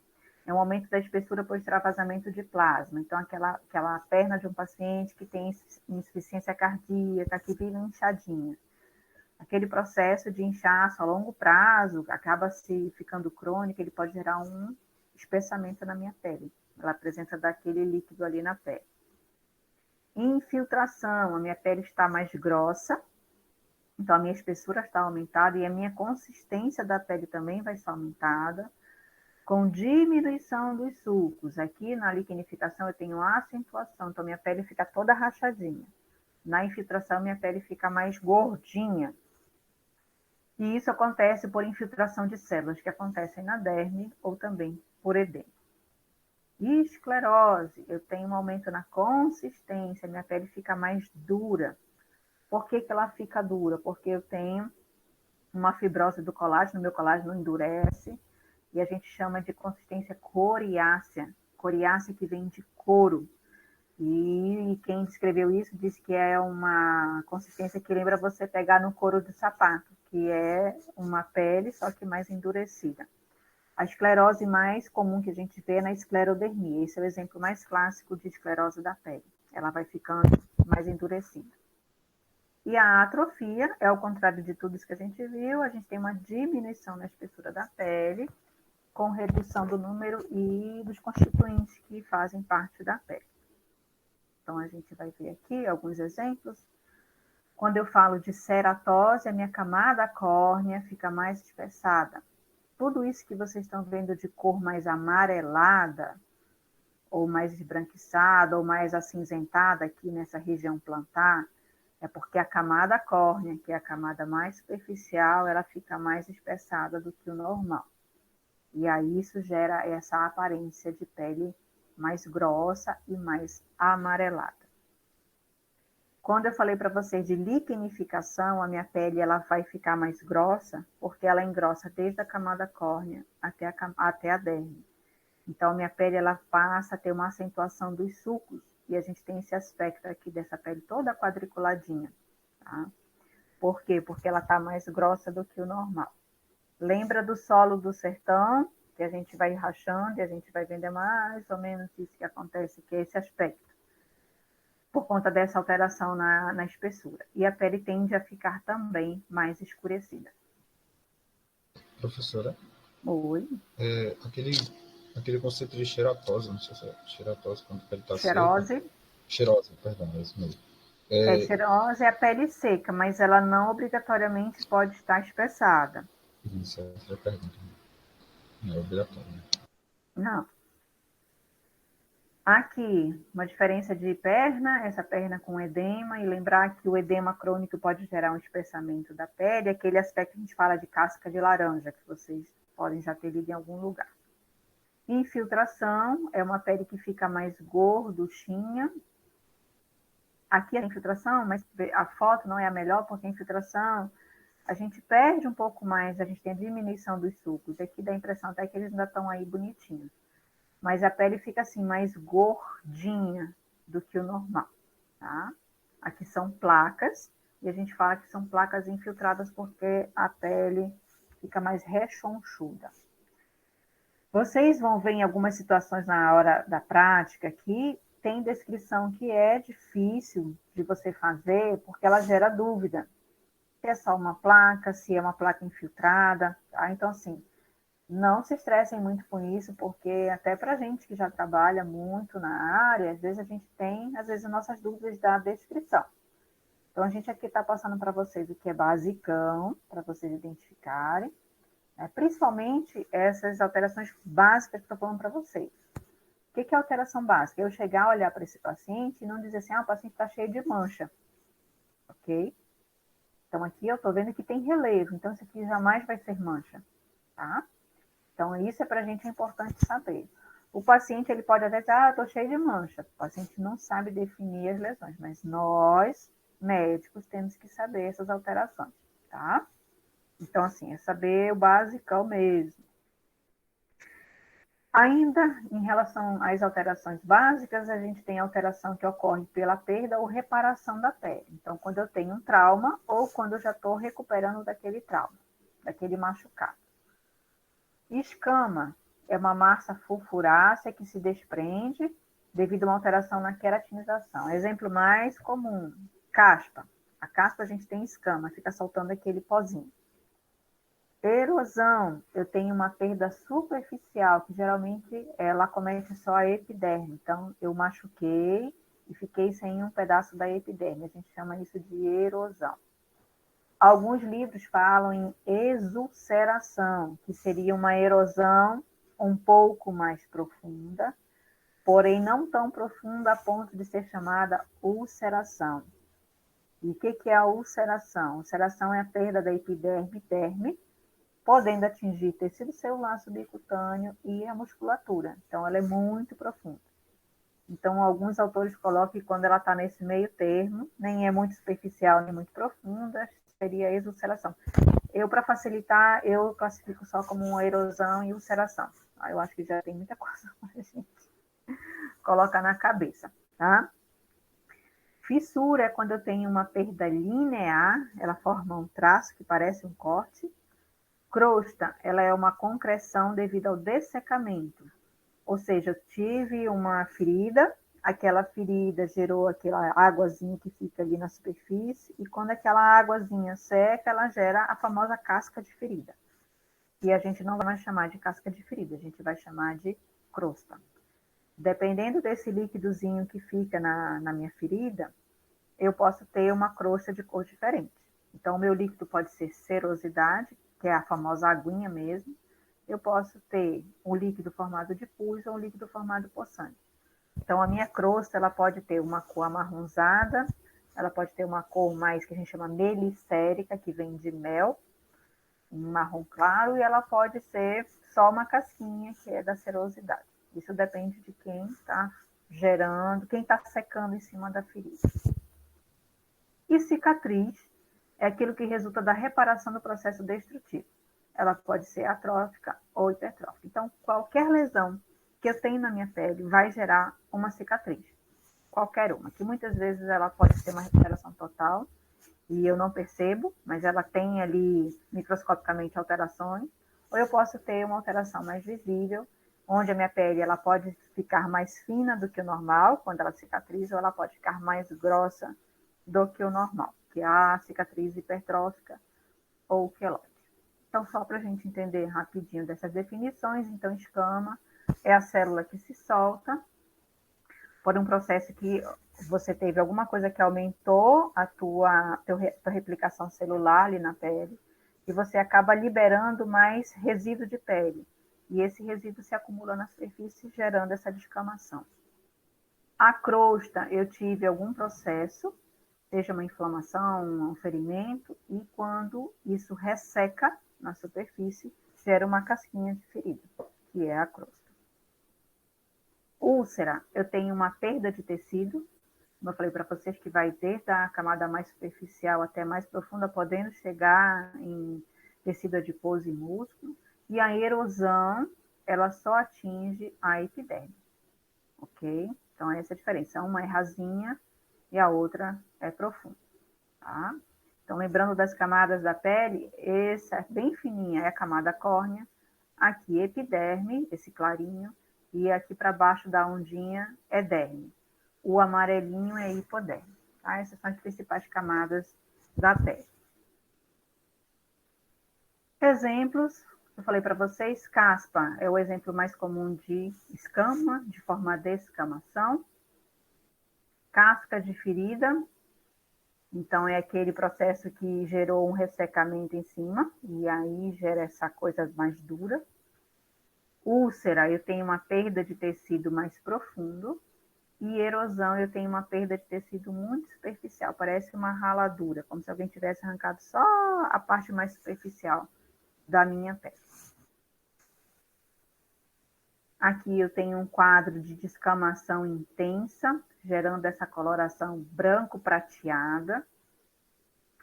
é um aumento da espessura por extravasamento de plasma. Então, aquela perna de um paciente que tem insuficiência cardíaca, que vive inchadinha. Aquele processo de inchaço a longo prazo acaba se ficando crônico, ele pode gerar um espessamento na minha pele. Ela apresenta daquele líquido ali na pele. Infiltração, a minha pele está mais grossa, então a minha espessura está aumentada e a minha consistência da pele também vai ser aumentada. com diminuição dos sulcos. Aqui na liquenificação eu tenho acentuação, então minha pele fica toda rachadinha. Na infiltração, minha pele fica mais gordinha. E isso acontece por infiltração de células que acontecem na derme ou também por edema. Esclerose, eu tenho um aumento na consistência, minha pele fica mais dura. Por que ela fica dura? Porque eu tenho uma fibrose do colágeno, meu colágeno endurece, e a gente chama de consistência coriácea. Coriácea que vem de couro. E quem descreveu isso disse que é uma consistência que lembra você pegar no couro do sapato, que é uma pele, só que mais endurecida. A esclerose mais comum que a gente vê é na esclerodermia. Esse é o exemplo mais clássico de esclerose da pele. Ela vai ficando mais endurecida. E a atrofia é ao contrário de tudo isso que a gente viu. A gente tem uma diminuição na espessura da pele, com redução do número e dos constituintes que fazem parte da pele. Então, a gente vai ver aqui alguns exemplos. Quando eu falo de ceratose, a minha camada córnea fica mais espessada. Tudo isso que vocês estão vendo de cor mais amarelada, ou mais esbranquiçada, ou mais acinzentada aqui nessa região plantar, é porque a camada córnea, que é a camada mais superficial, ela fica mais espessada do que o normal. E aí isso gera essa aparência de pele mais grossa e mais amarelada. Quando eu falei para vocês de liquenificação, a minha pele ela vai ficar mais grossa, porque ela engrossa desde a camada córnea até a derme. Então, minha pele ela passa a ter uma acentuação dos sulcos, e a gente tem esse aspecto aqui dessa pele toda quadriculadinha. Tá? Por quê? Porque ela está mais grossa do que o normal. Lembra do solo do sertão, que a gente vai rachando e a gente vai vendo mais ou menos isso que acontece, que é esse aspecto, por conta dessa alteração na espessura. E a pele tende a ficar também mais escurecida. Professora, Oi. aquele conceito de xeratose, não sei se é xeratose quando a pele está Xerose. seca. Xerose, perdão, é isso mesmo. Xerose é a pele seca, mas ela não obrigatoriamente pode estar espessada. Isso, essa é a pergunta. Não é obrigatório. Né? Não. Aqui, uma diferença de perna, essa perna com edema, e lembrar que o edema crônico pode gerar um espessamento da pele, aquele aspecto que a gente fala de casca de laranja, que vocês podem já ter lido em algum lugar. Infiltração é uma pele que fica mais gorduchinha. Aqui a infiltração, mas a foto não é a melhor, porque a infiltração a gente perde um pouco mais, a gente tem a diminuição dos sulcos. Aqui dá a impressão até que eles ainda estão aí bonitinhos. Mas a pele fica assim, mais gordinha do que o normal, tá? Aqui são placas, e a gente fala que são placas infiltradas porque a pele fica mais rechonchuda. Vocês vão ver em algumas situações na hora da prática que tem descrição que é difícil de você fazer, porque ela gera dúvida. Se é só uma placa, se é uma placa infiltrada, tá? Então, assim, não se estressem muito com isso, porque até para a gente que já trabalha muito na área, às vezes a gente tem, nossas dúvidas da descrição. Então, a gente aqui está passando para vocês o que é basicão, para vocês identificarem, né? Principalmente essas alterações básicas que eu estou falando para vocês. O que é alteração básica? Eu chegar a olhar para esse paciente e não dizer assim, o paciente está cheio de mancha, ok? Então, aqui eu estou vendo que tem relevo, então isso aqui jamais vai ser mancha, tá? Então, isso é para a gente importante saber. O paciente, ele pode até dizer, estou cheio de mancha. O paciente não sabe definir as lesões, mas nós, médicos, temos que saber essas alterações, tá? Então, assim, é saber o basicão mesmo. Ainda em relação às alterações básicas, a gente tem alteração que ocorre pela perda ou reparação da pele. Então, quando eu tenho um trauma ou quando eu já estou recuperando daquele trauma, daquele machucado. Escama é uma massa fulfurácea que se desprende devido a uma alteração na queratinização. Exemplo mais comum, caspa. A caspa a gente tem escama, fica soltando aquele pozinho. Erosão, eu tenho uma perda superficial, que geralmente ela comete só a epiderme. Então, eu machuquei e fiquei sem um pedaço da epiderme. A gente chama isso de erosão. Alguns livros falam em exulceração, que seria uma erosão um pouco mais profunda, porém não tão profunda a ponto de ser chamada ulceração. E o que é a ulceração? Ulceração é a perda da epiderme e derme, podendo atingir tecido celular subcutâneo e a musculatura. Então, ela é muito profunda. Então, alguns autores colocam que quando ela está nesse meio termo, nem é muito superficial nem muito profunda, seria a exulceração. Eu, para facilitar, eu classifico só como uma erosão e ulceração. Eu acho que já tem muita coisa para a gente colocar na cabeça, tá? Fissura é quando eu tenho uma perda linear, ela forma um traço que parece um corte. Crosta, ela é uma concreção devido ao dessecamento. Ou seja, eu tive uma ferida, aquela ferida gerou aquela águazinha que fica ali na superfície, e quando aquela águazinha seca, ela gera a famosa casca de ferida. E a gente não vai mais chamar de casca de ferida, a gente vai chamar de crosta. Dependendo desse líquidozinho que fica na minha ferida, eu posso ter uma crosta de cor diferente. Então, o meu líquido pode ser serosidade, que é a famosa aguinha mesmo. Eu posso ter um líquido formado de pus ou um líquido formado por sangue. Então, a minha crosta, ela pode ter uma cor amarronzada, ela pode ter uma cor mais que a gente chama melicérica, que vem de mel, um marrom claro, e ela pode ser só uma casquinha, que é da serosidade. Isso depende de quem está gerando, quem está secando em cima da ferida. E cicatriz é aquilo que resulta da reparação do processo destrutivo. Ela pode ser atrófica ou hipertrófica. Então, qualquer lesão que eu tenho na minha pele vai gerar uma cicatriz. Qualquer uma, que muitas vezes ela pode ter uma recuperação total, e eu não percebo, mas ela tem ali microscopicamente alterações, ou eu posso ter uma alteração mais visível, onde a minha pele ela pode ficar mais fina do que o normal, quando ela cicatriza, ou ela pode ficar mais grossa do que o normal, que é a cicatriz hipertrófica ou queloide. Então, só para a gente entender rapidinho dessas definições, então, escama é a célula que se solta por um processo que você teve alguma coisa que aumentou a tua replicação celular ali na pele, e você acaba liberando mais resíduo de pele. E esse resíduo se acumula na superfície, gerando essa descamação. A crosta, eu tive algum processo, seja uma inflamação, um ferimento, e quando isso resseca na superfície, gera uma casquinha de ferida, que é a crosta. Úlcera, eu tenho uma perda de tecido, como eu falei para vocês, que vai desde a camada mais superficial até mais profunda, podendo chegar em tecido adiposo e músculo, e a erosão, ela só atinge a epiderme, ok? Então, essa é a diferença, uma é rasinha e a outra é profunda, tá? Então, lembrando das camadas da pele, essa bem fininha é a camada córnea, aqui epiderme, esse clarinho, e aqui para baixo da ondinha é derme. O amarelinho é hipoderme, tá? Essas são as principais camadas da pele. Exemplos, eu falei para vocês, caspa é o exemplo mais comum de escama, de forma de descamação. Casca de ferida, então é aquele processo que gerou um ressecamento em cima, e aí gera essa coisa mais dura. Úlcera, eu tenho uma perda de tecido mais profundo, e erosão, eu tenho uma perda de tecido muito superficial, parece uma raladura, como se alguém tivesse arrancado só a parte mais superficial da minha pele. Aqui eu tenho um quadro de descamação intensa, gerando essa coloração branco-prateada.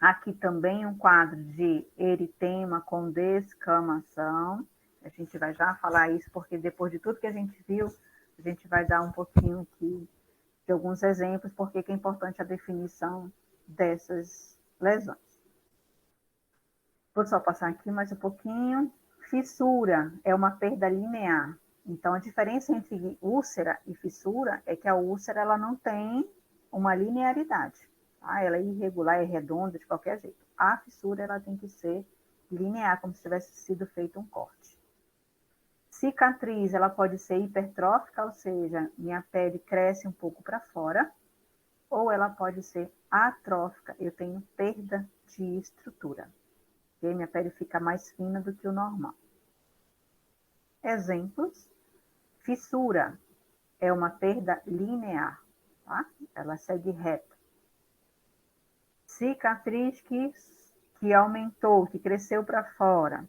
Aqui também um quadro de eritema com descamação. A gente vai já falar isso, porque depois de tudo que a gente viu, a gente vai dar um pouquinho aqui de alguns exemplos, porque é importante a definição dessas lesões. Vou só passar aqui mais um pouquinho. Fissura é uma perda linear. Então, a diferença entre úlcera e fissura é que a úlcera ela não tem uma linearidade. Tá? Ela é irregular, é redonda de qualquer jeito. A fissura ela tem que ser linear, como se tivesse sido feito um corte. Cicatriz, ela pode ser hipertrófica, ou seja, minha pele cresce um pouco para fora, ou ela pode ser atrófica, eu tenho perda de estrutura. E minha pele fica mais fina do que o normal. Exemplos: fissura é uma perda linear, tá? Ela segue reta. Cicatriz que aumentou, que cresceu para fora,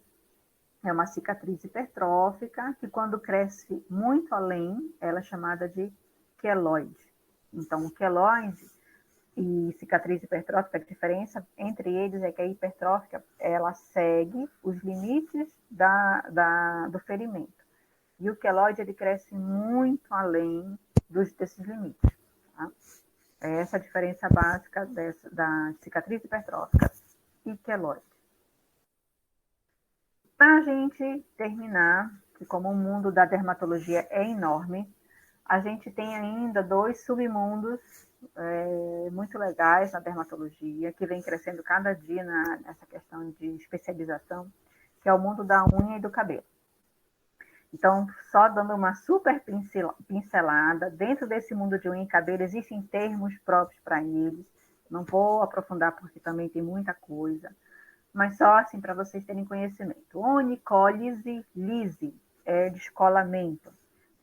é uma cicatriz hipertrófica, que quando cresce muito além, ela é chamada de queloide. Então, o queloide e cicatriz hipertrófica, a diferença entre eles é que a hipertrófica, ela segue os limites do ferimento. E o queloide, ele cresce muito além desses limites. Tá? É essa a diferença básica da cicatriz hipertrófica e queloide. Para a gente terminar, que como o mundo da dermatologia é enorme, a gente tem ainda 2 submundos muito legais na dermatologia, que vem crescendo cada dia nessa questão de especialização, que é o mundo da unha e do cabelo. Então, só dando uma super pincelada, dentro desse mundo de unha e cabelo existem termos próprios para eles, não vou aprofundar porque também tem muita coisa, mas só assim para vocês terem conhecimento. Onicólise, lise, é descolamento.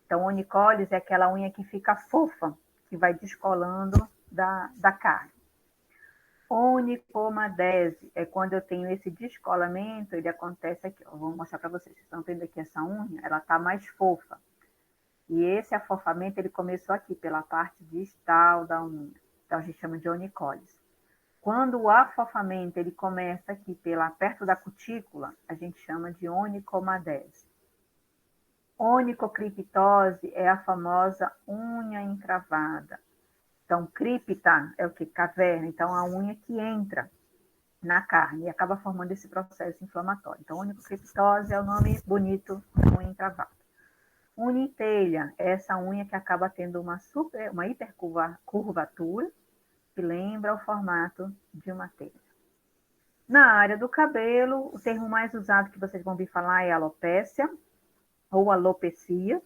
Então, onicólise é aquela unha que fica fofa, que vai descolando da carne. Onicomadese é quando eu tenho esse descolamento, ele acontece aqui. Vou mostrar para vocês. Vocês estão vendo aqui essa unha? Ela está mais fofa. E esse afofamento, ele começou aqui, pela parte distal da unha. Então, a gente chama de onicólise. Quando o afofamento ele começa aqui perto da cutícula, a gente chama de onicomadese. Onicocriptose é a famosa unha encravada. Então, cripta é o que? Caverna. Então, a unha que entra na carne e acaba formando esse processo inflamatório. Então, onicocriptose é o nome bonito da unha encravada. Unitelha é essa unha que acaba tendo uma hipercurvatura, que lembra o formato de uma telha. Na área do cabelo, o termo mais usado que vocês vão ouvir falar é alopécia ou alopecia,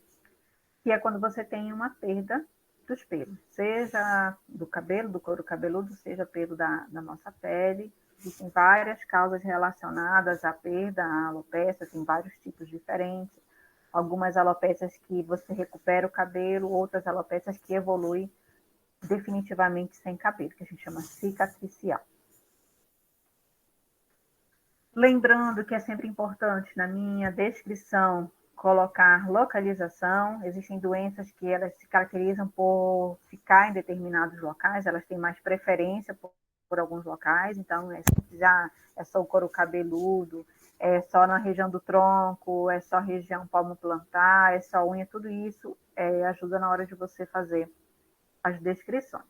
que é quando você tem uma perda dos pelos, seja do cabelo, do couro cabeludo, seja pelo da nossa pele. Existem várias causas relacionadas à perda, à alopécia, tem vários tipos diferentes. Algumas alopécias que você recupera o cabelo, outras alopécias que evoluem definitivamente sem cabelo, que a gente chama cicatricial. Lembrando que é sempre importante, na minha descrição, colocar localização. Existem doenças que elas se caracterizam por ficar em determinados locais, elas têm mais preferência por alguns locais, então é só o couro cabeludo, é só na região do tronco, é só região palmo plantar, é só unha, tudo isso ajuda na hora de você fazer as descrições.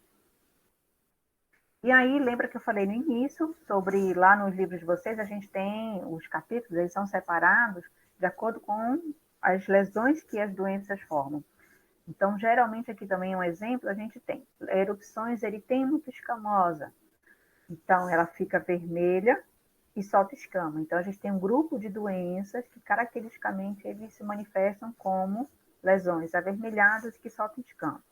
E aí, lembra que eu falei no início, sobre lá nos livros de vocês, a gente tem os capítulos, eles são separados de acordo com as lesões que as doenças formam. Então, geralmente, aqui também um exemplo, a gente tem erupções eritemo-escamosa. Então, ela fica vermelha e solta escama. Então, a gente tem um grupo de doenças que, caracteristicamente, eles se manifestam como lesões avermelhadas que soltam escama.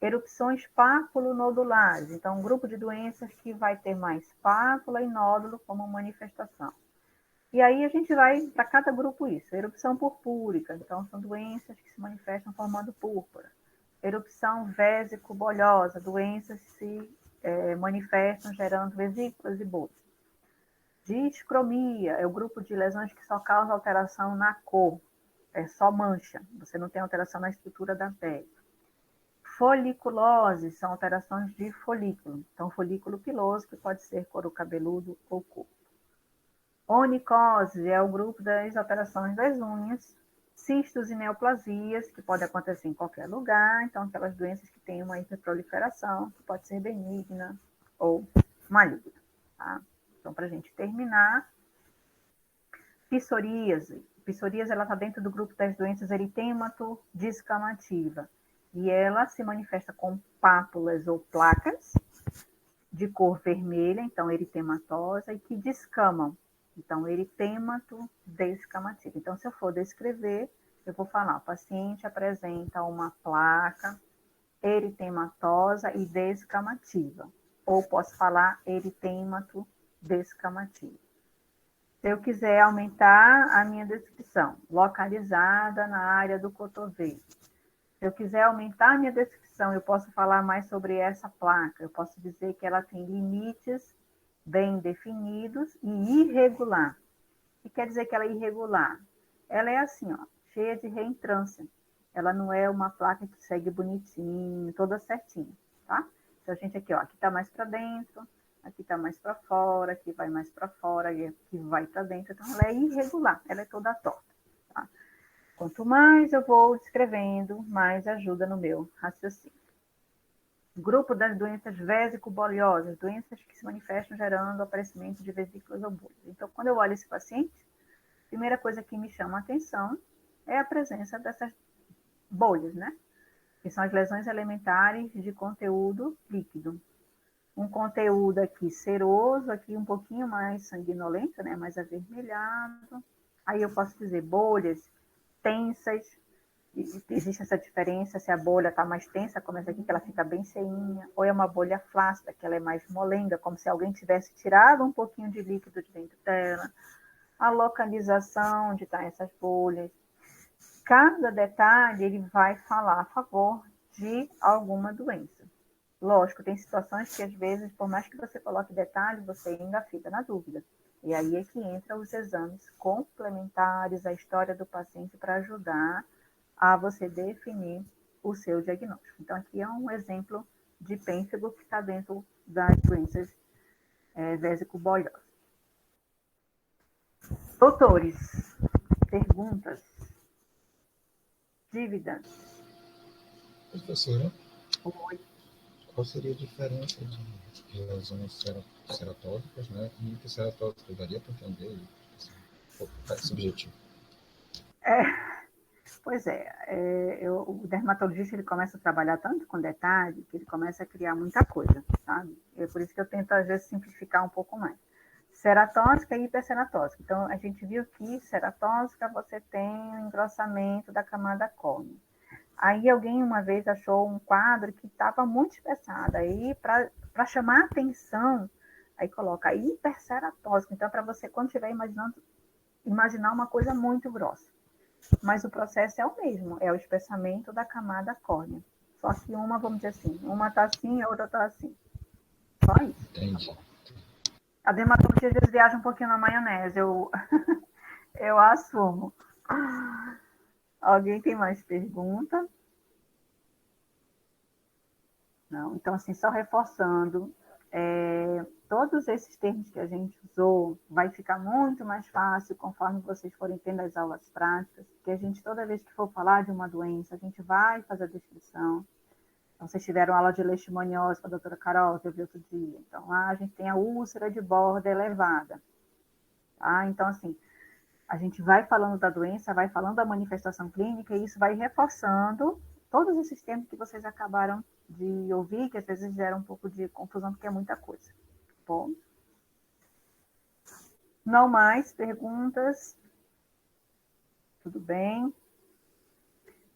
Erupções pápulo-nodulares. Então, um grupo de doenças que vai ter mais pápula e nódulo como manifestação. E aí a gente vai para cada grupo isso. Erupção purpúrica. Então, são doenças que se manifestam formando púrpura. Erupção vésico-bolhosa. Doenças que se manifestam gerando vesículas e bolhas. Discromia é o grupo de lesões que só causa alteração na cor. É só mancha. Você não tem alteração na estrutura da pele. Foliculose são alterações de folículo. Então, folículo piloso, que pode ser couro cabeludo ou corpo. Onicose é o grupo das alterações das unhas. Cistos e neoplasias, que podem acontecer em qualquer lugar. Então, aquelas doenças que têm uma hiperproliferação, que pode ser benigna ou maligna. Tá? Então, para a gente terminar, psoríase. Psoríase está dentro do grupo das doenças eritemato-descamativa. E ela se manifesta com pápulas ou placas de cor vermelha, então eritematosa, e que descamam. Então, eritemato descamativo. Então, se eu for descrever, eu vou falar, o paciente apresenta uma placa eritematosa e descamativa. Ou posso falar eritemato descamativo. Se eu quiser aumentar a minha descrição, localizada na área do cotovelo. Se eu quiser aumentar a minha descrição, eu posso falar mais sobre essa placa. Eu posso dizer que ela tem limites bem definidos e irregular. O que quer dizer que ela é irregular? Ela é assim, ó, cheia de reentrância. Ela não é uma placa que segue bonitinho, toda certinha, tá? Então, a gente aqui, ó, aqui está mais para dentro, aqui está mais para fora, aqui vai mais para fora, e aqui vai para dentro. Então, ela é irregular, ela é toda torta, tá? Quanto mais eu vou descrevendo, mais ajuda no meu raciocínio. Grupo das doenças vésico-bolhosas, doenças que se manifestam gerando aparecimento de vesículas ou bolhas. Então, quando eu olho esse paciente, a primeira coisa que me chama a atenção é a presença dessas bolhas, né? Que são as lesões elementares de conteúdo líquido. Um conteúdo aqui seroso, aqui um pouquinho mais sanguinolento, né? Mais avermelhado. Aí eu posso dizer bolhas tensas. Existe essa diferença se a bolha está mais tensa, como essa aqui, que ela fica bem cheinha, ou é uma bolha flácida, que ela é mais molenga, como se alguém tivesse tirado um pouquinho de líquido de dentro dela. A localização onde estão essas bolhas. Cada detalhe ele vai falar a favor de alguma doença. Lógico, tem situações que às vezes, por mais que você coloque detalhe, você ainda fica na dúvida. E aí é que entra os exames complementares, a história do paciente para ajudar a você definir o seu diagnóstico. Então, aqui é um exemplo de pênfigo que está dentro das doenças vésico-bolhosas. Doutores, perguntas? Dívidas? Professora, Oi. qual seria a diferença de lesões ceratóticas, né, e hiperceratóticas? Daria para entender esse objetivo? Pois é, o dermatologista ele começa a trabalhar tanto com detalhe que ele começa a criar muita coisa, sabe? É por isso que eu tento, às vezes, simplificar um pouco mais. Ceratóxica e hiperceratóxica. Então, a gente viu que ceratóxica você tem o engrossamento da camada córnea. Aí alguém uma vez achou um quadro que estava muito espessado. Aí, para chamar a atenção, aí coloca hiperceratóxica. Então, para você, quando estiver imaginar uma coisa muito grossa. Mas o processo é o mesmo, é o espessamento da camada córnea. Só que uma, vamos dizer assim, uma está assim, a outra está assim. Só isso. Entendi. A dermatologia às vezes viaja um pouquinho na maionese, eu assumo. Alguém tem mais pergunta? Não, então assim, só reforçando, todos esses termos que a gente usou, vai ficar muito mais fácil conforme vocês forem tendo as aulas práticas, porque a gente, toda vez que for falar de uma doença, a gente vai fazer a descrição. Então, vocês tiveram aula de leishmaniose com a doutora Carol, que eu vi outro dia. Então, lá a gente tem a úlcera de borda elevada. Tá? Então, assim, a gente vai falando da doença, vai falando da manifestação clínica, e isso vai reforçando todos esses termos que vocês acabaram de ouvir, que às vezes gera um pouco de confusão, porque é muita coisa. Bom. Não mais perguntas? Tudo bem?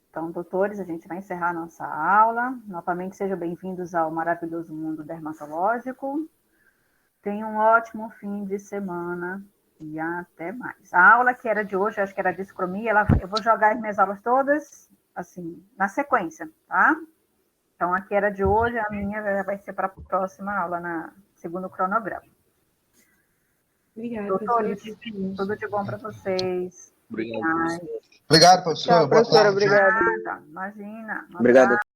Então, doutores, a gente vai encerrar a nossa aula. Novamente, sejam bem-vindos ao maravilhoso mundo dermatológico. Tenham um ótimo fim de semana e até mais. A aula que era de hoje, acho que era discromia, eu vou jogar as minhas aulas todas, assim, na sequência, tá? Então, a que era de hoje, a minha vai ser para a próxima aula, segundo o cronograma. Obrigada, Doutores, professora. tudo de bom para vocês. Obrigado, Ai, professor. Obrigado, professora. Tchau, Boa professora. tarde. Obrigada. nada, imagina. Um Obrigado. abraço.